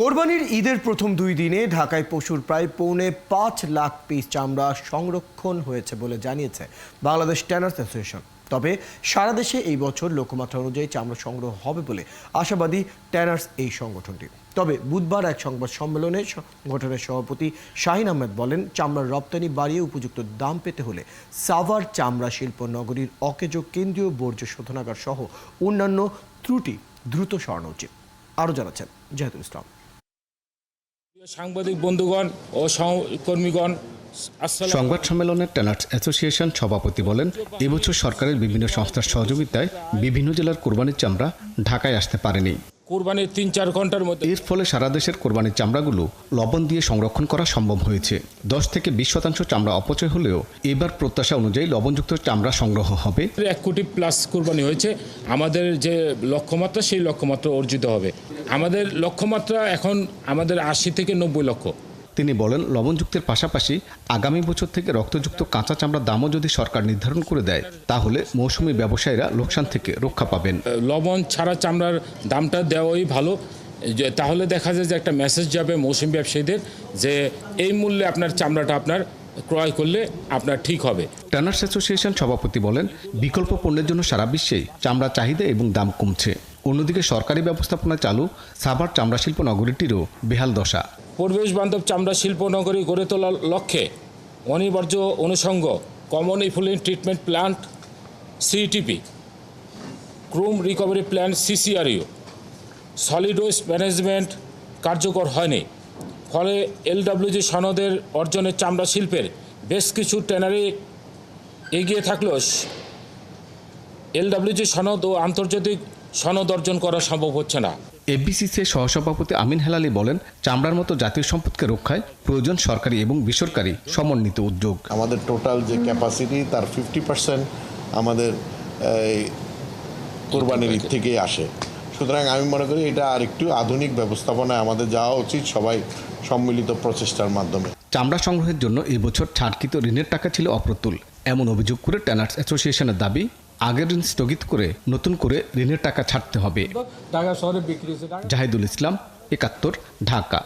কোরবানির ঈদের প্রথম 2 দিনে ঢাকায় পশুর প্রায় 4.5 লাখ পিস চামড়া সংরক্ষণ হয়েছে বলে জানিয়েছে বাংলাদেশ ট্যানার্স অ্যাসোসিয়েশন। তবে সারা দেশে এই বছর লক্ষ্যমাত্রা অনুযায়ী চামড়া সংগ্রহ হবে বলে আশাবাদী ট্যানার্স এই সংগঠনটি। তবে বুধবার এক সংবাদ সম্মেলনে সংগঠনের সভাপতি শাহিন আহমেদ বলেন, চামড়ার রপ্তানি বাড়িয়ে উপযুক্ত দাম পেতে হলে সাভার চামড়া শিল্প নগরীর অকেজো কেন্দ্রীয় বর্জ্য শোধনাগার সহ অন্যান্য ত্রুটি দ্রুত সরানো উচিত। আরও জানাচ্ছেন জাহিদুল ইসলাম। সাংবাদিক বন্ধুগণ ও সহকর্মীগণ, সংবাদ সম্মেলনে ট্যানার্স অ্যাসোসিয়েশন সভাপতি বলেন, এবছর সরকারের বিভিন্ন সংস্থার সহযোগিতায় বিভিন্ন জেলার কোরবানির চামড়া ঢাকায় আসতে পারেনি। কোরবানির 3-4 ঘন্টার মধ্যে এর ফলে সারা দেশের কোরবানির চামড়াগুলো লবণ দিয়ে সংরক্ষণ করা সম্ভব হয়েছে। 10 থেকে 20% চামড়া অপচয় হলেও এবার প্রত্যাশা অনুযায়ী লবণযুক্ত চামড়া সংগ্রহ হবে। 1 কোটি প্লাস কোরবানি হয়েছে। আমাদের যে লক্ষ্যমাত্রা সেই লক্ষ্যমাত্রা অর্জিত হবে। আমাদের লক্ষ্যমাত্রা এখন আমাদের 80 থেকে 90 লক্ষ। তিনি বলেন, লবণযুক্তের পাশাপাশি আগামী বছর থেকে রক্তযুক্ত কাঁচা চামড়ার দামও যদি সরকার নির্ধারণ করে দেয়, তাহলে মৌসুমী ব্যবসায়ীরা লোকসান থেকে রক্ষা পাবেন। লবণ ছাড়া চামড়ার দামটা দেওয়াই ভালো, তাহলে দেখা যায় যে একটা মেসেজ যাবে মৌসুমী ব্যবসায়ীদের যে এই মূল্যে আপনার চামড়াটা আপনার ক্রয় করলে আপনার ঠিক হবে। ট্যানার্স অ্যাসোসিয়েশন সভাপতি বলেন, বিকল্প পণ্যের জন্য সারা বিশ্বেই চামড়া চাহিদা এবং দাম কমছে। অন্যদিকে সরকারি ব্যবস্থাপনা চালু সাভার চামড়া শিল্প নগরীটিরও বেহাল দশা। পরিবেশ বান্ধব চামড়া শিল্প নগরী গড়ে তোলার লক্ষ্যে অনিবার্য অনুষঙ্গ common effluent treatment plant CTP, chrome recovery plant CCRU, solid waste management কার্যকর হয়নি। ফলে এলডব্লিউজি সনদের অর্জনের চামড়া শিল্পের বেশ কিছু ট্যানারি এগিয়ে থাকলেও এলডব্লিউজি সনদ ও আন্তর্জাতিক সনদ অর্জন করা সম্ভব হচ্ছে না। এফবিসিসির সহসভাপতি আমিন হেলালি বলেন, চামড়ার মতো জাতীয় সম্পদকে রক্ষায় প্রয়োজন সরকারি এবং বেসরকারি সমন্বিত উদ্যোগ। আমাদের টোটাল যে ক্যাপাসিটি তার 50% আমাদের কোরবানির ঈদ থেকেই আসে। সুতরাং আমি মনে করি এটা আর একটু আধুনিক ব্যবস্থাপনায় আমাদের যাওয়া উচিত, সবাই সম্মিলিত প্রচেষ্টার মাধ্যমে। চামড়া সংগ্রহের জন্য এবছর ছাড়কৃত ঋণের টাকা ছিল অপ্রতুল, এমন অভিযোগ করে ট্যানার্স অ্যাসোসিয়েশনের দাবি, আগের ঋণ স্থগিত করে নতুন করে ঋণের টাকা ছাড়তে হবে। জাহিদুল ইসলাম, 71, ঢাকা।